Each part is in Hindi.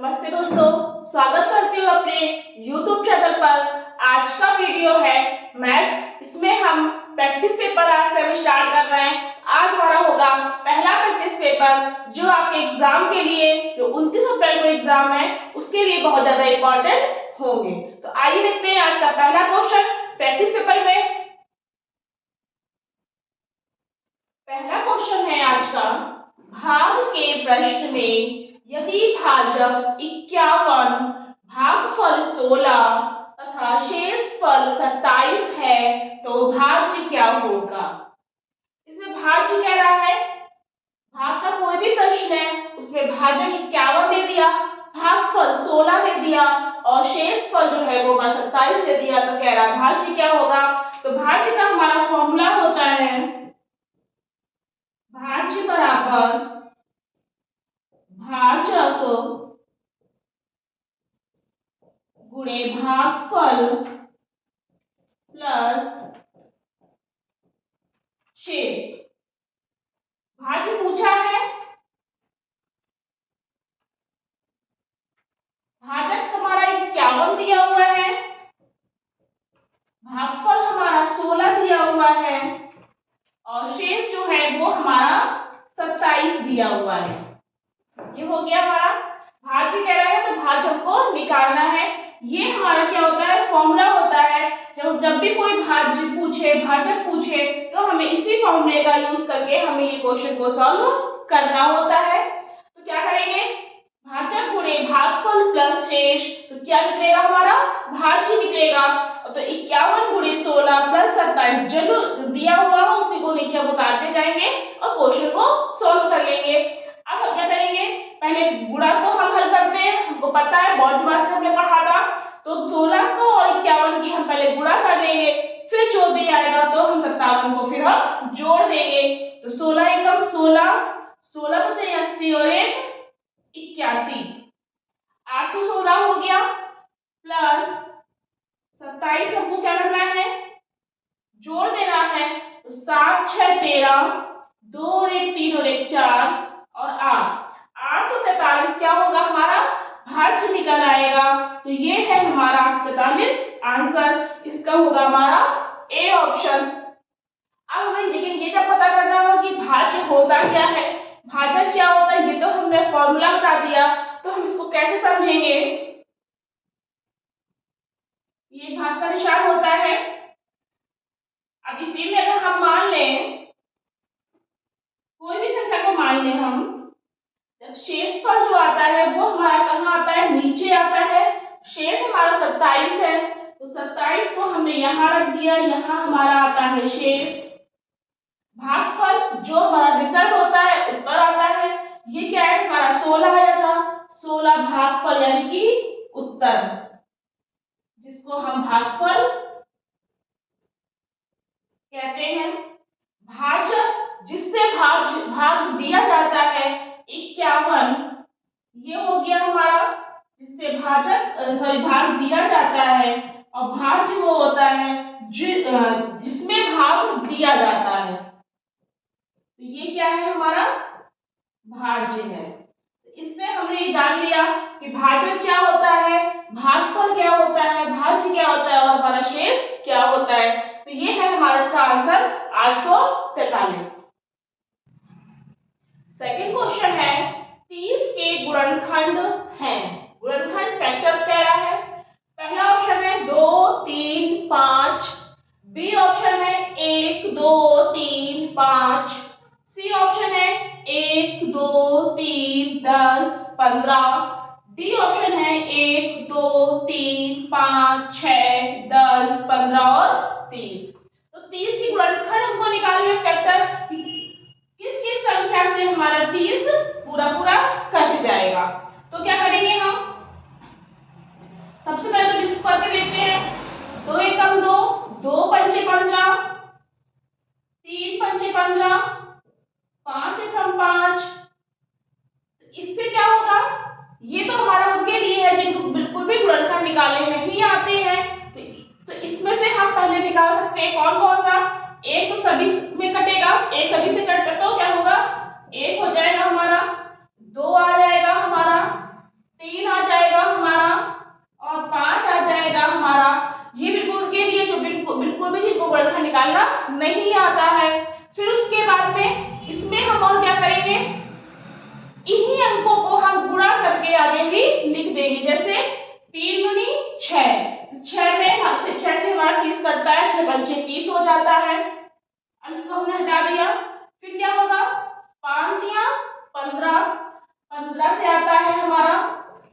नमस्ते दोस्तों, स्वागत करती हूँ अपने YouTube चैनल पर। आज का वीडियो है मैथ्स। इसमें हम प्रैक्टिस पेपर आज से हम स्टार्ट कर रहे हैं। आज हमारा होगा पहला प्रैक्टिस पेपर जो आपके एग्जाम के लिए, जो 29 अप्रैल को एग्जाम है, उसके लिए बहुत ज्यादा इम्पोर्टेंट होंगे। तो आइए देखते हैं आज का पहला क्वेश्चन प्रैक्टिस पेपर में। पहला क्वेश्चन है आज का, भाग के प्रश्न में यदि भाजक 51, भागफल 16 तथा शेषफल 27 है तो भाज्य क्या होगा। इसमें भाज्य कह रहा है, भाग का कोई भी प्रश्न है उसमें भाजक 51 दे दिया, भागफल 16 दे दिया और शेषफल जो है वो 27 दे दिया, तो कह रहा भाज्य क्या होगा। तो भाज्य का हमारा फॉर्मूला होता है भाज्य बराबर भाजक गुणे भागफल प्लस शेष। भाज्य पूछा है, भाजक हमारा 51 दिया हुआ है, भागफल हमारा 16 दिया हुआ है और शेष जो है वो हमारा 27 दिया हुआ है। ये हो गया हमारा भाज्य कह रहा है, तो भाजक को निकालना है। ये हमारा क्या होता है, फॉर्मूला होता है। जब भी कोई भाज्य पूछे, भाजक पूछे, तो हमें इसी फॉर्मूले का यूज करके हमें ये क्वेश्चन को सॉल्व करना होता है। तो क्या करेंगे, भाजक गुणे भागफल प्लस शेष, तो क्या निकलेगा हमारा भाज्य निकलेगा। तो 51 गुणे 16 प्लस 27 जो दिया हुआ है उसी को नीचे हम उतारते जाएंगे और क्वेश्चन को सॉल्व कर लेंगे। अब हम क्या करेंगे, पहले गुणा को हम हल करते हैं। हमको पता है बोर्ड क्लास में हमने पढ़ा था, तो 16 को और 51 की हम पहले गुणा कर लेंगे, फिर जो भी आएगा तो हम 57 को फिर हम जोड़ देंगे। तो 16 एकम 16, 16 बचे 80 और 1 81, 816 हो गया प्लस 27 हमको क्या करना है, जोड़ देना है। तो 7 6 13, 2 और 1 3 और 1 4 और 843 क्या होगा हमारा भाज्य निकल आएगा। तो ये है हमारा 843 आंसर, इसका होगा हमारा ए ऑप्शन। अब हमें लेकिन ये क्या पता करना होगा कि भाज्य होता क्या है, भाजक क्या होता है, ये तो हमने फॉर्मूला बता दिया, तो हम इसको कैसे समझेंगे। ये भाग का निशान होता है। अब इसी में अगर हम मान लें, कोई भी संख्या को मान लें हम, जब शेषफल जो आता है वो हमारा कहाँ आता है, नीचे आता है। शेष हमारा 27 है, तो 27 को हमने यहाँ रख दिया, यहाँ हमारा आता है शेष। भागफल जो हमारा रिजल्ट होता है, उत्तर आता है। ये क्या है हमारा 16 आया था, 16 भागफल यानी कि उत्तर, जिसको हम भागफल कहते हैं। भाजक जिससे भाग दिया जाता है 51, ये हो गया हमारा जिससे भाग दिया जाता है, और भाज्य वो होता है जिसमें भाग दिया जाता है। तो ये क्या है हमारा भाज्य है। तो इससे हमने ये जान लिया कि भाजक क्या होता है, भागफल क्या होता है, भाज्य क्या होता है और हमारा शेष क्या होता है। तो ये है हमारा इसका आंसर 843। सेकंड क्वेश्चन है, 30 के गुणनखंड हैं। गुणनखंड फैक्टर कह रहा है। पहला ऑप्शन है 2 3 5, बी ऑप्शन है 1 2 3 5, सी ऑप्शन है 1 2 3 10 15, डी ऑप्शन है 1 2 3 5 6 10 15 और 30। तो 30 की गुणनखंड हमको निकालना है फैक्टर, किस किस संख्या से हमारा 30 पूरा पूरा कट जाएगा। तो क्या करेंगे हम, सबसे पहले तो इसको करके देखते हैं। 2 एकम 2, 2 पंचे 15, 3 पंचे 15, 5 एकम 5। इससे क्या होगा, ये तो हमारा उनके लिए है जिनको बिल्कुल भी गुणनखंड निकालने नहीं आते हैं। तो इसमें से हम पहले निकाल सकते हैं कौन कौन सा। एक तो सभी में कटेगा, एक सभी से कटता तो क्या होगा, 1 हो जाएगा हमारा, 2 आ जाएगा हमारा, 3 आ जोड़ेंगे। जैसे 3 दूनी 6, 6 में 6 से हमारा 30 कटता है, 6 पंचे 30 हो जाता है। अब इसको हमने हटा दिया, फिर क्या होगा 5 दिया 15, 15 से आता है हमारा,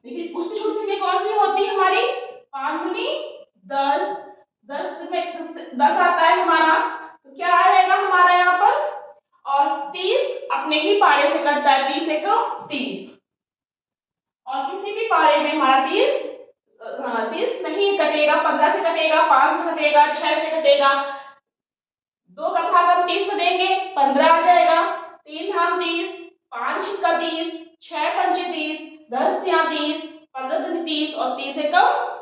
लेकिन उसकी छोटी संख्या कौन सी होती है हमारी 5 दूनी 10, 10 में 10 आता है हमारा, तो क्या आएगा हमारा यहाँ पर, और 30 अपने ही पारे से कटता है, 30 एक 30, और किसी भी पारे में हमारा 30 नहीं कटेगा, 15 से कटेगा, 5 से कटेगा, 6 से कटेगा, 2 का भाग हम 30 में देंगे 15 आ जाएगा, 3 धाम 30, 5 का 30, 6 पंचे 30, 10 तिया 30, 15 दूनी 30 और 30 एक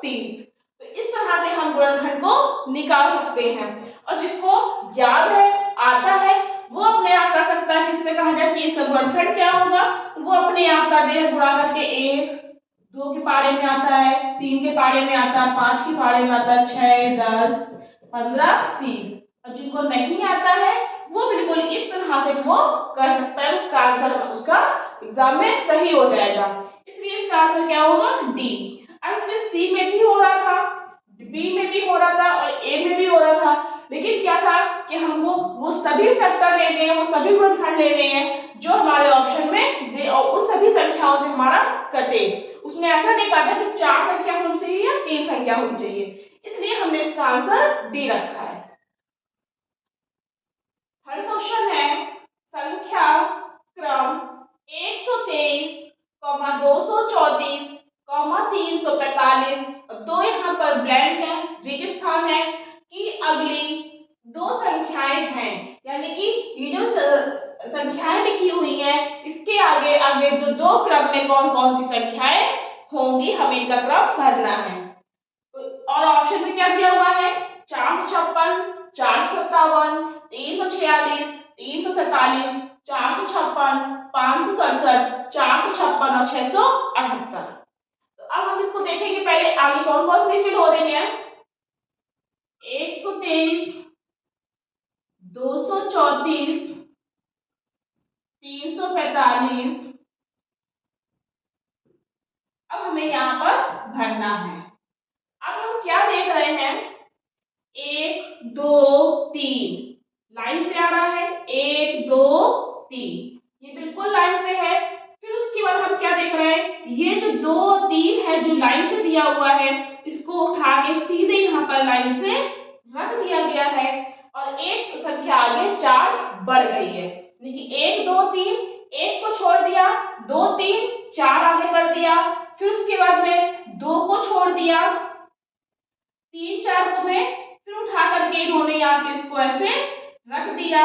30। तो इस तरह से हम गुणनखंड को निकाल सकते हैं, और जिसको याद है आता है वो अपने आप कर सकता है। किससे कहा जाए 30 का गुणनखंड क्या होगा, तो वो अपने आप कर देगा, गुणा करके 1 2 के पारे में आता है, 3 के पारे में आता है, 5 के पारे में आता है, 6 10 15 30। और जिनको नहीं आता है वो बिल्कुल इस तरह से वो कर सकता है, उसका आंसर उसका एग्जाम में सही हो जाएगा। इसलिए इसका आंसर क्या होगा डी। अब इसमें सी में भी हो रहा था, बी में भी हो रहा था और ए में भी हो रहा था, लेकिन क्या था कि हमको वो सभी फैक्टर लेने हैं, वो सभी गुणनखंड लेने हैं जो हमारे ऑप्शन में दे, और उन सभी संख्याओं से हमारा कटे। उसमें ऐसा नहीं कहा कि 4 संख्या होनी चाहिए या 3 संख्या होनी चाहिए, इसलिए हमने इसका आंसर डी रखा है। थर्ड क्वेश्चन है संख्या क्रम 123, 234, 345, दो यहाँ पर ब्लैंक है, रिक्त स्थान है, कि अगली दो संख्याएं हैं, यानी कि ये जो संख्याएं लिखी हुई हैं इसके आगे आगे जो दो क्रम में कौन कौन सी संख्याएं होंगी, हमें इनका क्रम भरना है। और ऑप्शन में क्या दिया हुआ है 456, 457, 346, 347, 456, 567, 456 और 678। तो अब हम इसको देखेंगे, पहले आगे कौन कौन सी फिल हो रही है। 123, 234, 345, अब हमें यहाँ पर भरना है। अब हम क्या देख रहे हैं 1 2 3 लाइन से आ रहा है, 1 2 3 ये बिल्कुल लाइन से है। फिर उसके बाद हम क्या देख रहे हैं, ये जो 2 3 है जो लाइन से दिया हुआ है इसको उठा के सीधे यहाँ पर लाइन से रख दिया गया है, और एक संख्या आगे 4 बढ़ गई है, यानी कि 1 2 3 1 को छोड़ दिया, 2 3 4 आगे कर दिया, फिर उसके बाद में 2 को छोड़ दिया, 3 4 को में फिर उठा करके इन्होंने यहाँ पे इसको ऐसे रख दिया,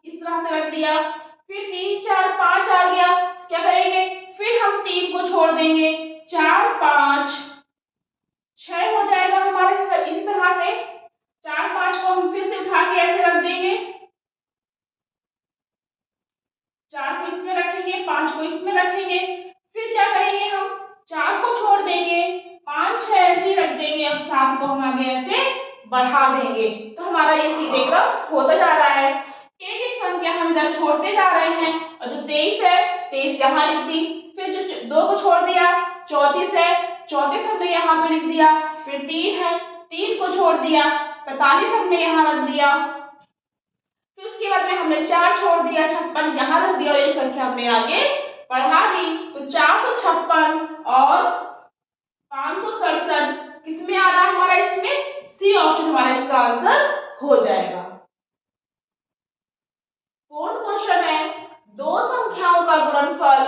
इस तरह से रख दिया, फिर 3 4 5 आ गया, क्या करेंगे फिर हम 3 को छोड़ देंगे, 4 5 6 हो जाएगा हमारे, इसी तरह से 4 5 को हम फिर से उठा के ऐसे रख देंगे, 4 को इसमें रखेंगे, 5 को इसमें रखेंगे, फिर क्या करेंगे हम 4 को छोड़ देंगे, 5 6 ऐसे ही रख देंगे और 7 को हम आगे ऐसे बढ़ा देंगे, तो हमारा ये सीधे क्रम होता जा रहा है। एक एक संख्या हम इधर छोड़ते जा रहे हैं, और जो 23 है 23 यहाँ लिख दी, फिर जो 2 को छोड़ दिया 34 है, 34 हमने यहाँ पे लिख दिया, फिर 3 है 3 को छोड़ दिया, 45 हमने यहाँ रख दिया, फिर उसके बाद में हमने 4 छोड़ दिया, 56 यहाँ रख दिया, और एक संख्या हमने आगे बढ़ा दी, तो 456 और 567 किसमें आ रहा है हमारा, इसमें सी ऑप्शन हमारा इसका आंसर हो जाएगा। फोर्थ क्वेश्चन है दो संख्याओं का गुणनफल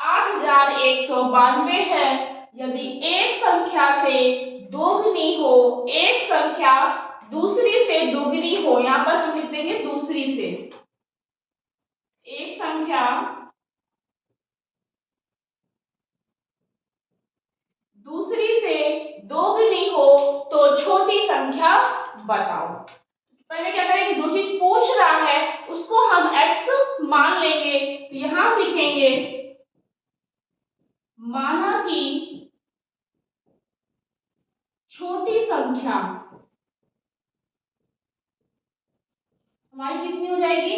8192 है, यदि एक संख्या से दोगुनी हो, एक संख्या दूसरी से दुगनी हो, यहां पर हम लिख देंगे दूसरी से, एक संख्या दूसरी से दोगुनी हो तो छोटी संख्या बताओ। पहले क्या करेंगे, जो चीज पूछ रहा है उसको हम x मान लेंगे, तो यहां लिखेंगे माना कि छोटी संख्या हमारी कितनी हो जाएगी,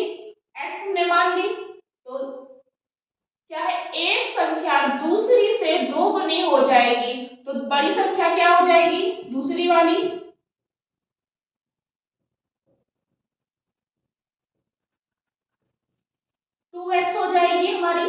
x हमने मान ली, तो क्या है एक संख्या दूसरी दूसरी से 2 गुनी हो जाएगी, तो बड़ी संख्या क्या हो जाएगी, दूसरी वाली। 2x हो जाएगी हमारी।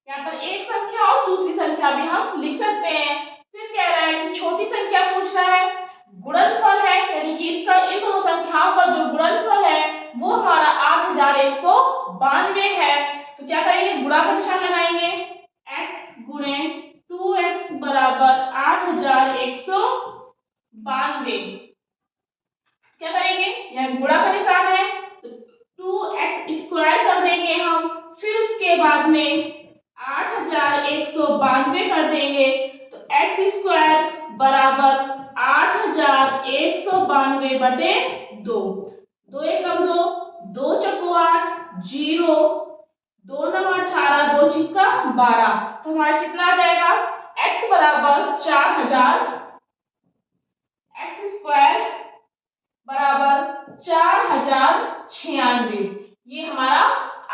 यहाँ पर एक संख्या और दूसरी संख्या भी हम लिख सकते हैं। फिर कह रहा है कि छोटी संख्या पूछ रहा है, गुणनफल है, यानी कि इसका इन दोनों संख्याओं का जो गुणनफल है वो हमारा 8192 है। तो क्या करेंगे, गुणा का निशान लगाएंगे, x गुणे 2x बराबर 8192। क्या करेंगे, यह गुणा का निशान है तो 2x स्क्वायर कर देंगे हम, फिर उसके बाद में 8192 कर देंगे, तो x स्क्वायर बराबर 8192 बटे 2। 2 एकम 2, 2 चक्को 8, 0, 2 9 18, 2 छिक्का 12। तो हमारा कितना आ जाएगा, x बराबर 4000, x स्क्वायर बराबर 4096, ये हमारा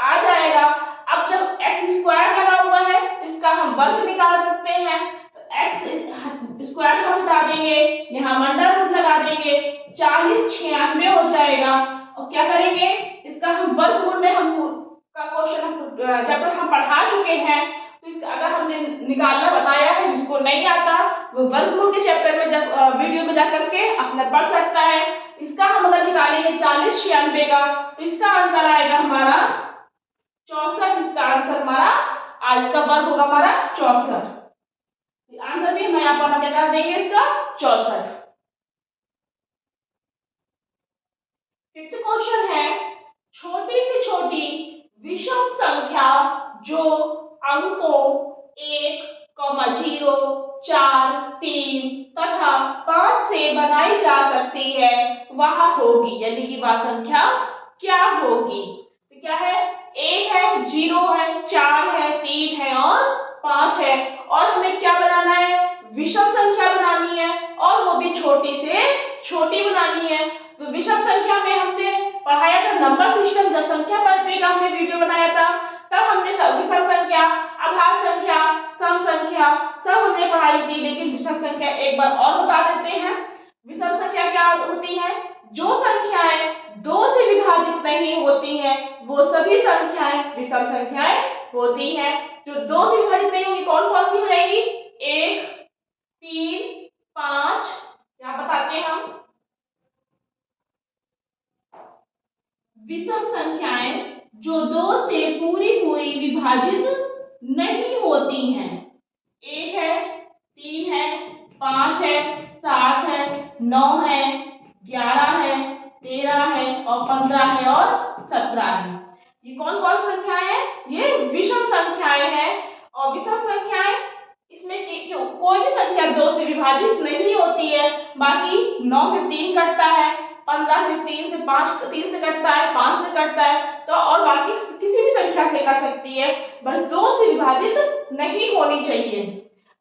आ जाएगा। अब जब x स्क्वायर लगा हुआ है तो इसका हम वर्ग निकाल सकते हैं, तो x स्क्वायर हम हटा देंगे, यहाँ अंडर रूट लगा देंगे, 4096 हो जाएगा। और क्या करेंगे, इसका हम वर्गमूल में हम का क्वेश्चन चैप्टर हम पढ़ा चुके हैं, तो इसका अगर हमने निकालना बताया है, जिसको नहीं आता वो वर्गमूल के चैप्टर में जब वीडियो में जाकर के अपना पढ़ सकता है। इसका हम अगर निकालेंगे 4096 का, तो इसका आंसर आएगा हमारा 64। इसका आंसर हमारा आज इसका वर्ग होगा हमारा 64। आंसर भी हम यहाँ पर क्या कर देंगे, इसका 64। फिफ्थ क्वेश्चन है, छोटी से छोटी विषम संख्या जो अंकों 1, 0, 4, 3 तथा 5 से बनाई जा सकती है वह होगी, यानी कि वह संख्या क्या होगी। तो क्या है, 1 है, 0 है, 4 है, 3 है और 5 है, और हमें क्या बनाना है, विषम संख्या बनानी है, और वो भी छोटी से छोटी बनानी है। तो विषम संख्या में हमने पढ़ाया था नंबर सिस्टम, जब संख्या पद्धति का हमने वीडियो बनाया था, तब हमने विषम संख्या, आभाज्य संख्या, सम संख्या सब हमने पढ़ाई थी। लेकिन विषम संख्या एक बार और बता देते हैं। विषम संख्या क्या होती है, जो संख्याएं 2 से विभाजित नहीं होती हैं वो सभी संख्याएं विषम संख्याएं होती हैं। जो 2 से विभाजित नहीं होंगी कौन कौन सी हो जाएगी, 1, 3, 5, यहाँ बताते हैं हम। विषम संख्याएं जो 2 से पूरी पूरी विभाजित नहीं होती हैं, 1 है, 3 है, 5 है, 7 है, 9 है, 11 है, 13 है और 15 है और 17 है। ये कौन कौन संख्याएं हैं, ये विषम संख्याएं हैं। और विषम संख्याएं इसमें कोई भी संख्या 2 से विभाजित नहीं होती है। बाकी 9 से 3 कटता है, 15 से 3 से 5 3 से कटता है, 5 से कटता है, तो और बाकी किसी भी संख्या से कट सकती है, बस 2 से विभाजित नहीं होनी चाहिए।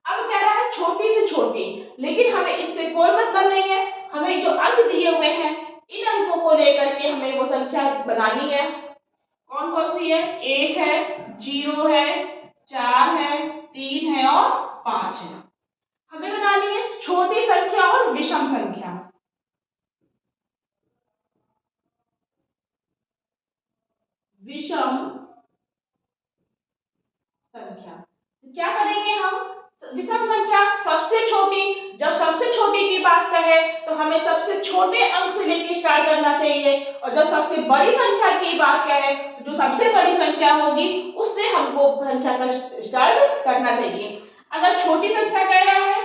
अब कह रहा है छोटी से छोटी, लेकिन हमें इससे कोई मतलब नहीं है। हमें जो अंक दिए हुए हैं इन अंकों को लेकर के हमें वो संख्या बनानी है। कौन कौन सी है, 1 है, 0 है, 4 है, 3 है और 5 है। हमें बनानी है छोटी संख्या और विषम संख्या। विषम संख्या तो क्या करेंगे हम, विषम संख्या सबसे छोटी, जब सबसे छोटी की बात करें तो हमें सबसे छोटे अंक से लेके स्टार्ट करना चाहिए, और जब सबसे बड़ी संख्या की बात करें तो जो सबसे बड़ी संख्या होगी उससे हमको संख्या का स्टार्ट करना चाहिए। अगर छोटी संख्या कह रहा है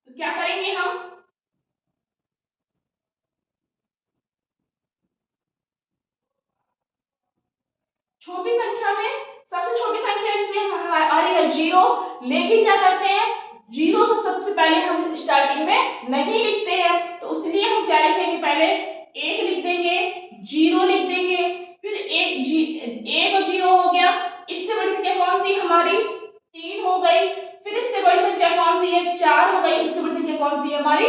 तो क्या करेंगे हम, छोटी संख्या में सबसे छोटी संख्या इसमें हमारी है 0, लेकिन क्या करते हैं 0 सबसे पहले हम स्टार्टिंग में नहीं लिखते हैं, तो इसलिए हम क्या लिखेंगे, पहले 1 लिख देंगे, 0 लिख देंगे, फिर 1 और 0 हो गया। इससे बड़ी संख्या कौन सी हमारी 3 हो गई, फिर इससे बड़ी संख्या कौन सी है 4 हो गई, इससे बड़ी संख्या कौन सी है हमारी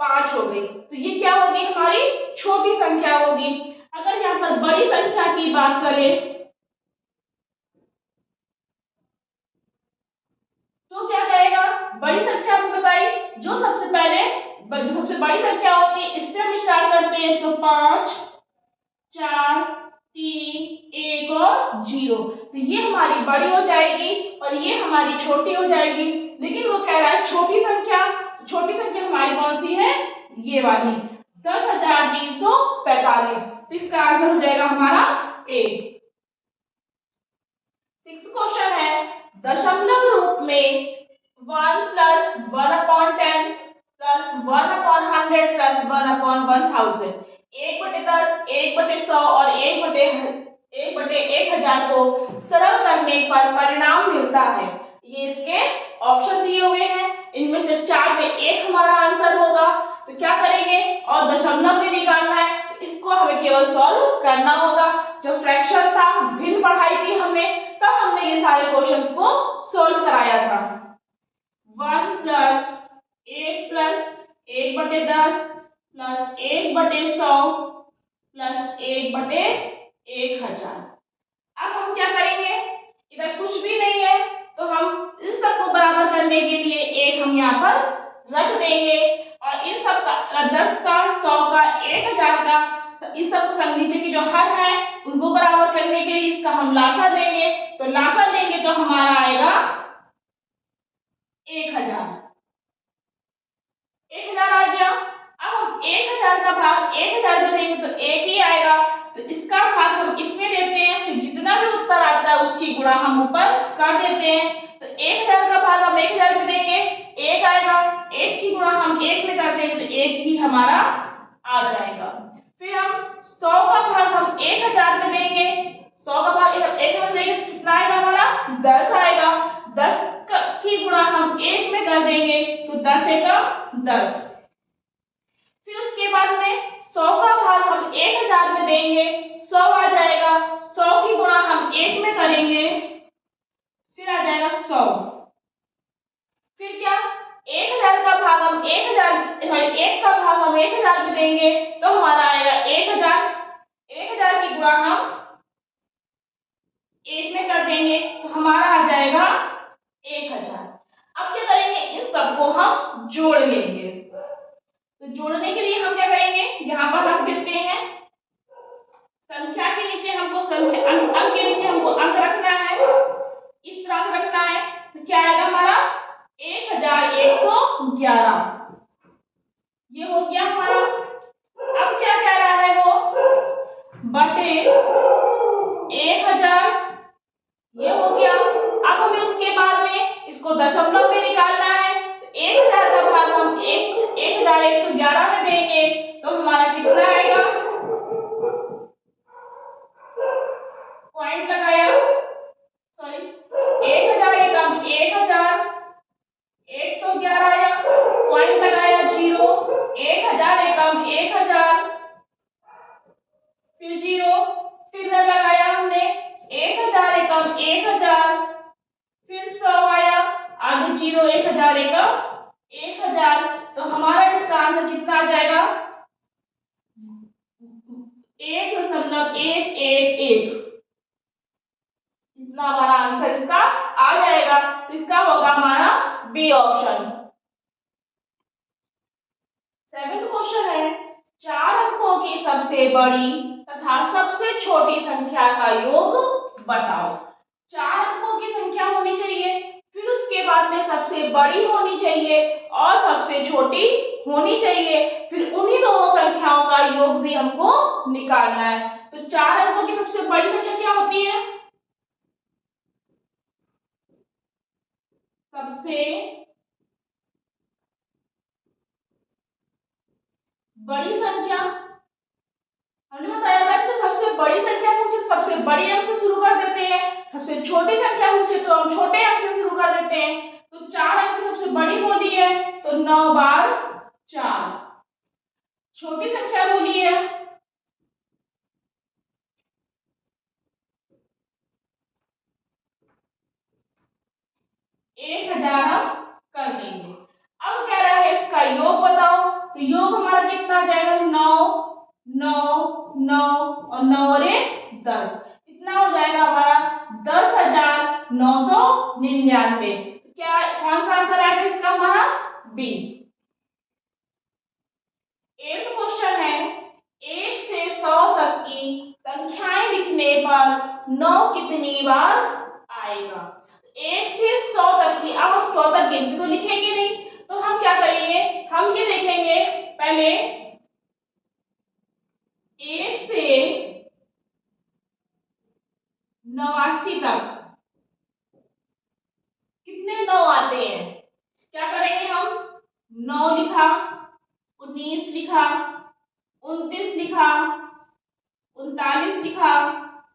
5 हो गई। तो ये क्या होगी, हमारी छोटी संख्या होगी। अगर यहाँ पर बड़ी संख्या की बात करें जो सबसे बड़ी संख्या होती है इससे हम स्टार्ट करते हैं, तो 5 4 3 1 और 0। तो ये हमारी बड़ी हो जाएगी और ये हमारी छोटी हो जाएगी। लेकिन वो कह रहा है छोटी संख्या हमारी कौन सी है, ये वाली 10,345। तो इसका आंसर हो जाएगा हमारा ए। 6th क्वेश्चन है, दशमलव रूप में 1 + 1/10 + 1/100 + 1/1000 1/10 1/100 और 1/1000 को सरल करने पर परिणाम मिलता है। ये इसके ऑप्शन दिए हुए हैं, इनमें से 4 में एक हमारा आंसर होगा। तो क्या करेंगे, और दशमलव में निकालना है, तो इसको हमें केवल सॉल्व करना होगा। जो फ्रैक्शन था, भिन्न पढ़ाई थी हमने, तब हमने ये सारे क्वेश्चंस को सॉल्व कराया था। 1 + 1 + 1/10 + 1/100 + 1/1000। अब हम क्या करेंगे, इधर कुछ भी नहीं है तो हम इन सबको बराबर करने के लिए एक हम यहाँ पर रख देंगे और इन सब का 10 का 100 का 1000 का इन सब संग नीचे की जो हर है उनको बराबर करने के लिए इसका हम लासा देंगे। तो लासा देंगे तो हमारा आएगा 1000 आ गया। अब हम 1000 का भाग 1000 में देंगे तो 1 ही आएगा। तो इसका भाग हम इसमें देते हैं, फिर जितना भी उत्तर आता है उसकी गुणा हम ऊपर कर देते हैं। तो 1000 का भाग हम 1000 में देंगे, 1 आएगा, 1 की गुणा हम 1 में कर देंगे तो 1 ही हमारा आ जाएगा। फिर हम 100 का भाग हम 1000 में देंगे, 100 का भाग 1000 में देंगे तो कितना आएगा हमारा 10 आएगा। 10 की गुणा हम 1 में कर देंगे तो 10 एकम 10। फिर उसके बाद में 100 का भाग हम 1000 में देंगे, 100 आ जाएगा। 100 की गुणा हम 1 में करेंगे, फिर आ जाएगा 100। फिर क्या, 1000 का भाग हम 1 का भाग हम 1000 में देंगे तो हमारा आएगा 1000। 1000 की गुणा हम 1 में कर देंगे तो हमारा आ जाएगा 1000। अब क्या करेंगे, इन सबको हम जोड़ लेंगे। तो जोड़ने के लिए हम क्या करेंगे, यहाँ पर रख देते हैं संख्या के नीचे हमको अंक के नीचे हमको अंक रखना है, इस तरह से रखना है। तो क्या आएगा हमारा 1111, ये हो गया हमारा। अब क्या कह रहा है वो, बटे 1000, ये हो गया। अब हमें उसके बाद में इसको दशमलव में निकालना है। तो 1000 का भाग हम 1111 में देंगे तो हमारा कितना आएगा, पॉइंट लगाया, सॉरी 1000 एकम 1000, 111 आया, पॉइंट लगाया 0, 1000 एकम 1000, फिर 0, फिर लगाया हमने 1000 एकम 1000, फिर 100 आया, आगे 0, 1000 एकम 1000। तो हमारा इसका आंसर कितना आ जाएगा, 1.111। इतना हमारा आंसर इसका आ जाएगा। तो इसका होगा हमारा बी ऑप्शन। 7th क्वेश्चन है, 4 अंकों की सबसे बड़ी तथा सबसे छोटी संख्या का योग बताओ। 4 अंकों की संख्या होनी चाहिए, फिर उसके बाद में सबसे बड़ी होनी चाहिए और सबसे छोटी होनी चाहिए, फिर उन्हीं दोनों संख्याओं का योग भी हमको निकालना है। तो 4 अंकों की सबसे बड़ी संख्या क्या होती है, सबसे बड़ी संख्या, हमने बताया था कि सबसे बड़ी संख्या पूछे तो सबसे बड़ी अंक से शुरू कर देते हैं, सबसे छोटी संख्या पूछे तो हम छोटे अंक से शुरू कर देते हैं। तो 4 अंक की सबसे बड़ी बोली है तो 9 बार 4। छोटी संख्या बोली है 1000 हम कर देंगे। अब कह रहा है इसका योग बताओ। तो योग हमारा कितना आ जाएगा, 9 9 9 और 9 और 1 10, कितना हो जाएगा हमारा 10,999। क्या कौन सा आंसर आएगा इसका, हमारा बी। संख्याएं लिखने पर 9 कितनी बार आएगा। 1 से 100 तक की, अब हम 100 तक गिनती तो लिखेंगे नहीं, तो हम क्या करेंगे, हम ये देखेंगे पहले 1 से 89 तक कितने 9 आते हैं। क्या करेंगे हम, 9 लिखा, 19 लिखा, 29 लिखा, 39 लिखा,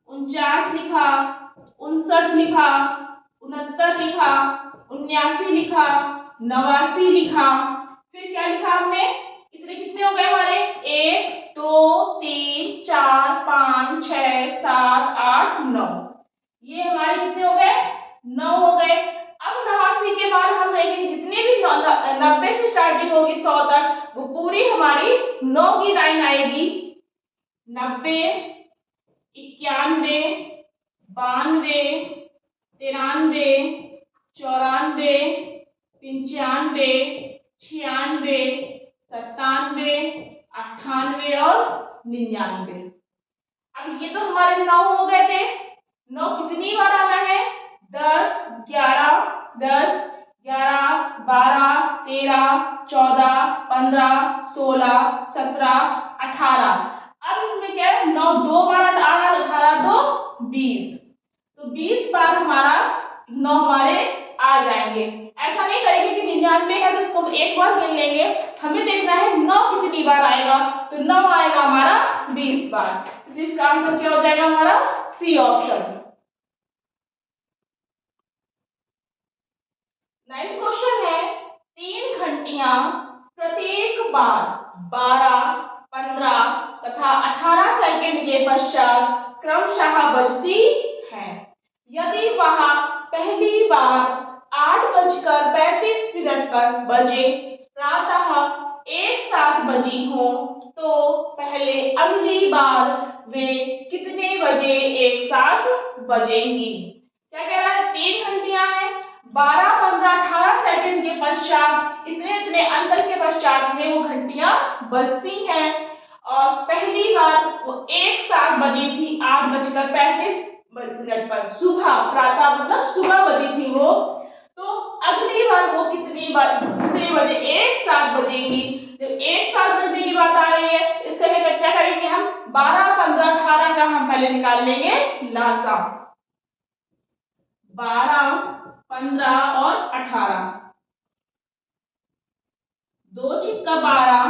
49 लिखा, 59 लिखा, 69 लिखा, 79 लिखा, 89 लिखा, फिर क्या लिखा हमने, इतने कितने हो गए हमारे, 1 2 3 4 5 6 7 8 9, ये हमारे कितने हो गए, 9 हो गए। अब 89 के बाद हम देखेंगे जितने भी 90 से स्टार्टिंग होगी 100 तक, वो पूरी हमारी 9 की लाइन आएगी। 90 91 92 93 94 95 96 97 98 और 99। अब ये तो हमारे 9 हो गए थे। 9 कितनी बार आना है, 10 11 10 11 12 13 14 15 16 17 18। अब इसमें क्या है, 9 दो बार आना, 18 दो 20, तो 20 बार हमारा 9 हमारे आ जाएंगे। ऐसा नहीं करेंगे कि 99 है तो इसको एक बार गिन लेंगे, हमें देखना है 9 कितनी बार आएगा, तो 9 आएगा हमारा 20 बार, इसलिए इसका आंसर क्या हो जाएगा हमारा, सी ऑप्शन। नेक्स्ट क्वेश्चन है, 3 घंटियां प्रत्येक बार 12 15 तथा 18 सेकंड के पश्चात क्रमशः बजती है। यदि वह पहली बार 8:35 पर बजे प्रातः एक साथ बजी हो, तो पहले अगली बार वे कितने बजे एक साथ बजेंगी। क्या कह रहा है, 3 घंटियां हैं, 12 15 18 सेकंड के पश्चात, इतने इतने अंतर के पश्चात में वो घंटियां बजती हैं, और पहली बार वो एक साथ बजी थी 8:35 पर, सुबह, प्रातः मतलब सुबह बजी थी वो, तो अगली बार वो कितने बजे एक साथ बजेगी। जब एक साथ बजने की बात आ रही है, इसका क्या करेंगे हम, 12 15 18 का हम पहले निकाल लेंगे लासा, 12 15 और 18, 2 छिक्का 12,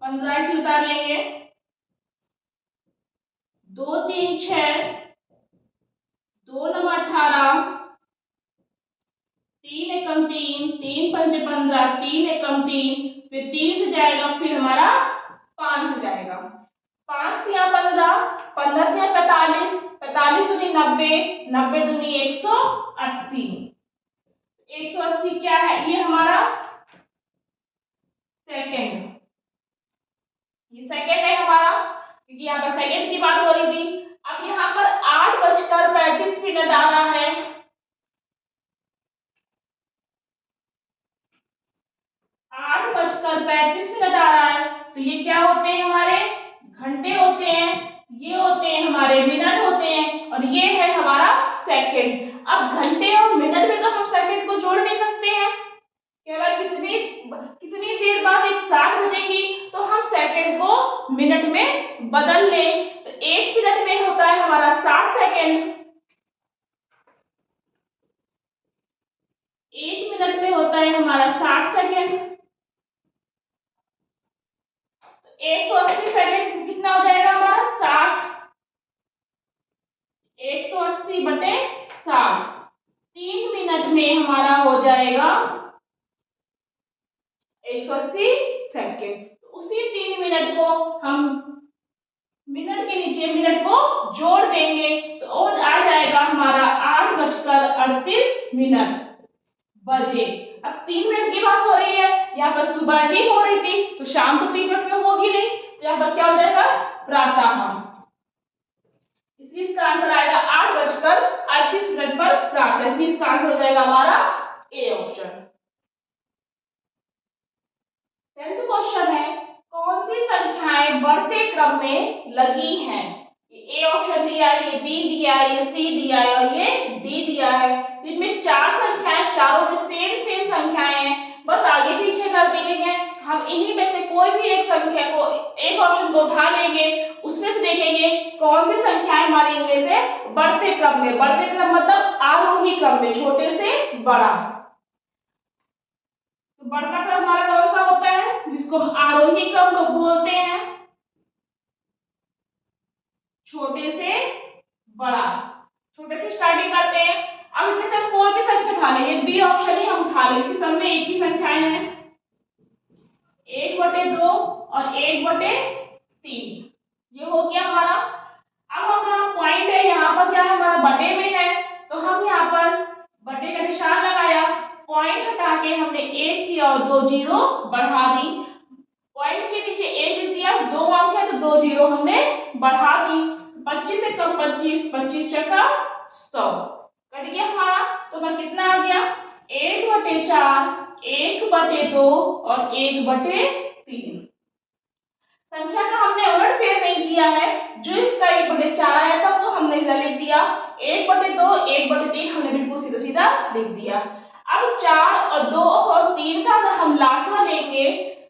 15 इसे उतार लेंगे, 2 3 6, 2 9 18, 3 एकम 3, 3 पंचे 15, 3 एकम 3, फिर 3 से जाएगा, फिर हमारा 5 से जाएगा, 5 तिया 15, 15 तिया 45, 45 दूनी 90, 90 दूनी 180, 180 क्या है, ये हमारा सेकंड, ये सेकंड है हमारा, क्योंकि यहाँ पर सेकंड की बात हो रही थी। अब यहाँ पर 8:35 आ रहा है, 8:35 आ रहा है, तो ये क्या होते हैं, हमारे घंटे होते हैं, ये होते हैं हमारे मिनट होते हैं, और ये है हमारा सेकंड। अब घंटे और मिनट में तो हम सेकंड को जोड़ नहीं सकते हैं, केवल कितनी देर बाद एक साथ बजेंगी, तो हम सेकंड को मिनट में बदल लें, तो 1 मिनट में होता है हमारा 60 सेकंड, 1 मिनट में होता है हमारा 60 सेकंड, 180 सेकंड कितना हो जाएगा हमारा, 60, 180 बटे 60, 3 मिनट में हमारा हो जाएगा 180 सेकंड। तो उसी 3 मिनट को हम मिनट के नीचे मिनट को जोड़ देंगे, तो आ जाएगा हमारा 8:38 बजे। अब 3 मिनट की बात हो रही है, यहाँ पर सुबह ही हो रही थी, तो शाम तो 3 मिनट में होगी नहीं, तो यहाँ पर क्या हो जाएगा, प्रातः, इसलिए इसका आंसर आएगा 8:38 पर प्रातः, इसलिए इसका आंसर हो जाएगा हमारा ए ऑप्शन। 10th क्वेश्चन है, कौन सी संख्याएं बढ़ते क्रम में लगी हैं। ये ए ऑप्शन दिया है, ये बी दिया है, ये सी दिया है और ये डी दिया है। तो इनमें चार संख्याएं, चारों में सेम सेम संख्याएं हैं, बस आगे पीछे कर दी गई हैं। हम इन्हीं में से कोई भी एक संख्या को, एक ऑप्शन को उठा लेंगे, उसमें से देखेंगे कौन सी संख्याएं हमारी इनमें से बढ़ते क्रम में, बढ़ते क्रम मतलब आरोही क्रम में, छोटे से बड़ा। तो बढ़ता क्रम हमारा कौन सा होता है, जिसको हम आरोही क्रम बोलते हैं, छोटे से बड़ा। छोटे से स्टार्टिंग करते हैं। अब इनमें से हम कोई भी संख्या उठा लें, ये बी ऑप्शन ही हम उठा लेंगे, सब में एक ही संख्याएं हैं, 1/2 और 1/3, ये हो गया हमारा। अब हम यहाँ पॉइंट है, यहाँ पर क्या है हमारा बटे में है, तो हम यहाँ पर बटे का निशान लगाया, पॉइंट हटा के हमने एक की और 2 जीरो बढ़ा दी, पॉइंट के नीचे एक लिख दिया, 2 अंक है तो 2 जीरो हमने बढ़ा दी, 25 से कम 25, 25 चक्का 100, कट गया हमारा। तो हमारा कितना आ गया, 1/4, 1/2 और 1/3। संख्या का हमने उलटफेर नहीं किया है, जो इसका 1/4 आया था वो हमने इधर लिख दिया, 1/2, 1/3 हमने बिल्कुल सीधा सीधा लिख दिया। अब 4 और 2 और 3 का अगर हम लासा लेंगे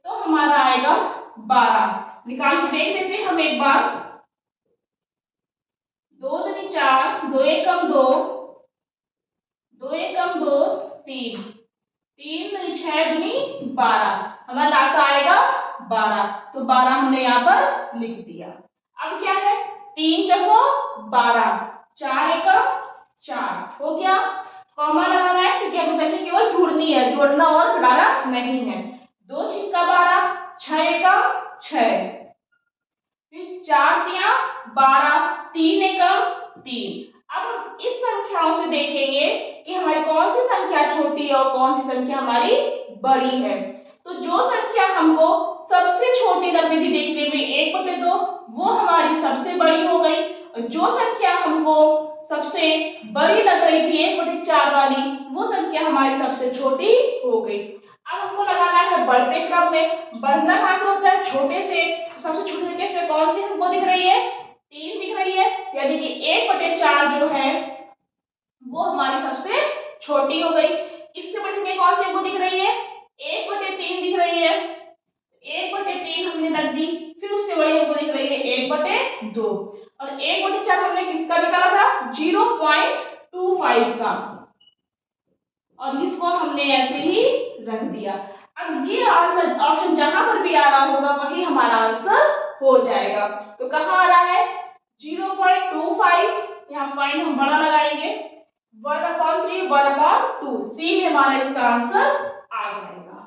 तो हमारा आएगा 12। निकाल के देख लेते हैं हम एक बार, 2 दूनी 4, 2 एकम 2, 2 एकम 2, 3, 3 दूनी 6 दूनी 12, हमारा लासा आएगा 12, तो 12 हमने यहाँ पर लिख दिया। अब क्या है, 3 चौको 12, 4 एकम 4, हो गया। कॉमा लगाना है क्योंकि हमें संख्या केवल ढूंढनी है, जोड़ना और घटाना नहीं है। 2 छिक्का 12, 6 एकम 6, फिर 4 तिया 12, 3 एकम 3। अब हम इस संख्याओं से देखेंगे कि हमारी कौन सी संख्या छोटी है और कौन सी संख्या हमारी बड़ी है। तो जो संख्या हमको सबसे छोटी लग रही थी देखने में 1/2, वो हमारी सबसे बड़ी हो गई, और जो संख्या हमको सबसे बड़ी लग रही थी 1/4 वाली, वो संख्या हमारी सबसे छोटी हो गई। अब हमको लगाना है बढ़ते क्रम में, बढ़ना कहां से होता है, छोटे से। तो सबसे छोटे संख्या से कौन सी हमको दिख रही है, 3 दिख रही है, यानी कि 1/4 जो है वो हमारी सबसे छोटी हो गई। इससे बड़ी संख्या कौन सी हमको दिख रही है, 1/3 दिख रही है, 1/3 हमने रख दी। फिर उससे बड़ी हमको दिख रही है 1/2, और 1/4 हमने किसका निकाला था, 0.25 का, और इसको हमने ऐसे ही रख दिया। अब ये आंसर ऑप्शन जहां पर भी आ रहा होगा वही हमारा आंसर हो जाएगा। तो कहाँ आ रहा है, 0.25, यहाँ पॉइंट हम बड़ा लगाएंगे, 1/3, 1/2, सी में हमारा इसका आंसर आ जाएगा।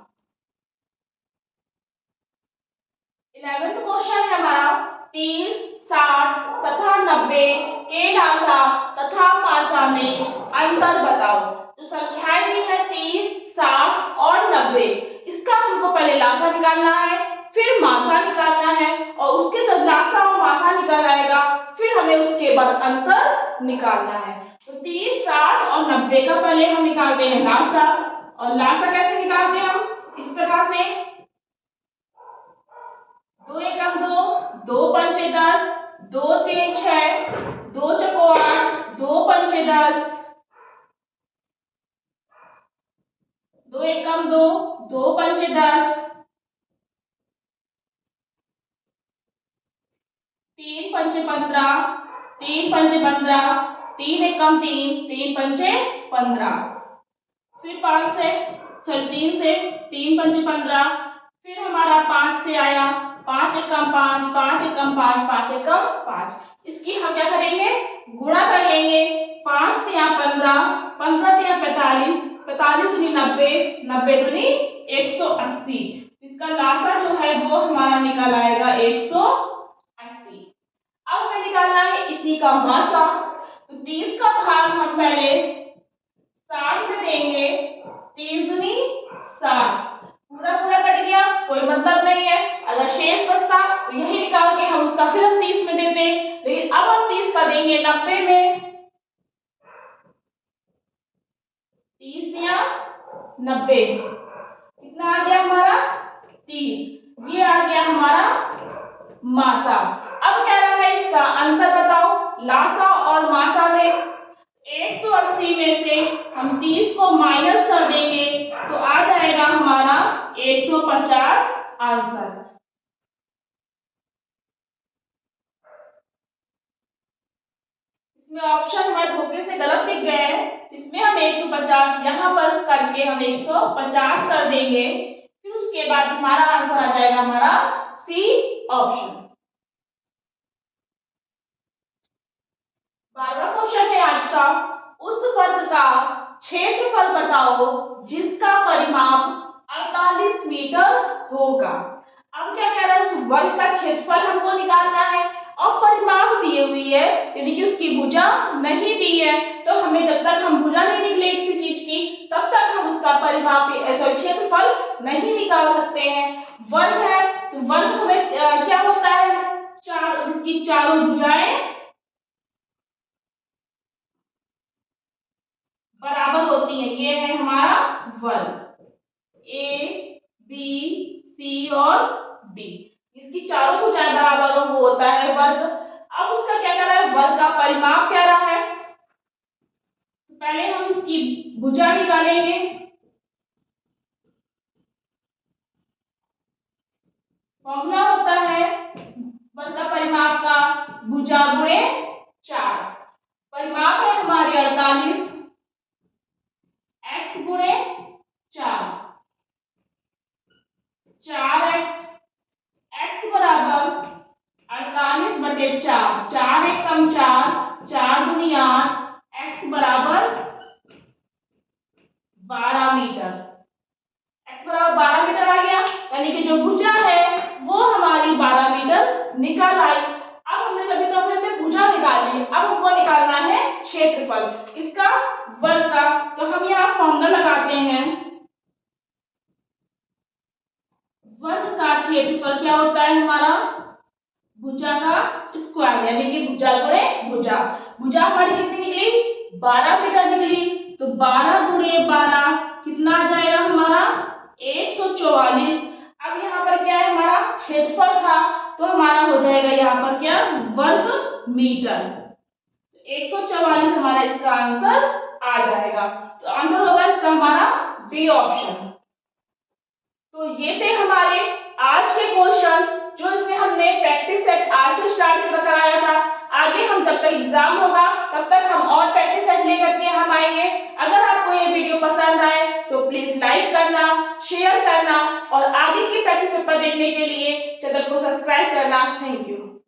11वां क्वेश्चन है हमारा, 30, 60 तथा 90 के लासा तथा मासा में अंतर बताओ। जो संख्याएं दी है 30, 60 और 90, इसका हमको पहले लासा निकालना है, फिर मासा निकालना है, और उसके जब लासा और मासा निकल आएगा फिर हमें उसके बाद अंतर निकालना है। तो 30, 60 और 90 का पहले हम निकालते हैं लासा, और लासा कैसे निकालते हैं हम, इस प्रकार से, 2 एकम 2, 2 पंचे 10, 2 3 6, 2 चौको 8, 2 पंचे 10, 2 एकम 2, 2 पंचे 10, 3 पंचे 15, 3 पंचे 15, 3 एकम 3, 3 पंचे 15, फिर 5 से, सॉरी 3 से, 3 पंचे 15, फिर हमारा 5 से आया, 5 एकम 5, 5 एकम 5, 5 एकम 5। इसकी हम क्या करेंगे, गुणा कर लेंगे, 5 तिया 15, 15 तिया 45, 45 दूनी 90, 90 दूनी 180। इसका लासा जो है वो हमारा निकल आएगा 180। अब हमें निकालना है इसी का मासा। तो 30 का भाग हम पहले 60 में देंगे, 30 दूनी 60, पूरा पूरा कट गया, कोई मतलब नहीं है। अगर शेष बचता तो यही निकाल के हम उसका फिर हम 30 में देते, लेकिन अब हम 30 का देंगे 90 में, 30 या 90, कितना आ गया हमारा 30, ये आ गया हमारा मासा। अब कह रहा है पहले इसका अंतर बताओ, लासा और मासा में। 180 में से हम 30 को माइनस कर देंगे तो आ जाएगा हमारा 150 आंसर। इसमें ऑप्शन हमारे धोखे से गलत लिख गए हैं, इसमें हम 150 यहाँ पर करके हम 150 कर देंगे, फिर उसके बाद हमारा आंसर आ जाएगा हमारा सी ऑप्शन। 12वां क्वेश्चन है आज का, उस वर्ग का क्षेत्रफल बताओ जिसका परिमाप 48 मीटर होगा। अब क्या कह रहा है, उस वर्ग का क्षेत्रफल हमको निकालना है और परिमाप दिए हुई है, यानी कि उसकी भुजा नहीं दी है, तो हमें जब तक हम भुजा नहीं निकले किसी चीज की तब तक हम उसका परिमाप क्षेत्रफल नहीं निकाल सकते हैं। वर्ग है तो वर्ग हमें क्या होता है, चार, इसकी चारों भुजाएं बराबर होती है, ये है हमारा वर्ग, ए बी सी और डी, इसकी चारों भुजाएं बराबर हो वो होता है वर्ग। अब उसका क्या कर रहा है, वर्ग का परिमाप क्या रहा है, तो पहले हम इसकी भुजा निकालेंगे। फॉर्मूला होता है वर्ग का परिमाप का भुजा गुणे 4, परिमाप है हमारी 48, x गुणे 4, 4x, x बराबर 48/4, 4 एक कम 4, 4 दूनी 8, x बराबर 12 मीटर, x बराबर 12 मीटर आ गया, यानी कि जो भुजा है वो हमारी 12 मीटर निकल आई। अब हमने जब तक हमने भुजा निकाली, अब हमको निकालना है क्षेत्रफल किसका, वर्ग का, तो हम यहाँ फॉर्मूला लगाते हैं, वर्ग का क्षेत्रफल क्या होता है हमारा, भुजा का स्क्वायर, यानी कि भुजा गुणे भुजा, भुजा हमारी कितनी निकली 12 मीटर निकली, तो 12 गुणे 12 कितना आ जाएगा हमारा 144। अब यहाँ पर क्या है, हमारा क्षेत्रफल था तो हमारा हो जाएगा यहाँ पर क्या, वर्ग मीटर, 144 हमारा इसका आंसर आ जाएगा, तो आंसर होगा इसका हमारा बी ऑप्शन। तो ये थे हमारे आज के क्वेश्चंस जो इसमें हमने प्रैक्टिस सेट आज से स्टार्ट कराया था। आगे हम जब तक एग्जाम होगा तब तक हम और प्रैक्टिस सेट लेकर के हम आएंगे। अगर आपको ये वीडियो पसंद आए तो प्लीज लाइक करना, शेयर करना और आगे की प्रैक्टिस पेपर देखने के लिए चैनल को सब्सक्राइब करना। Thank you.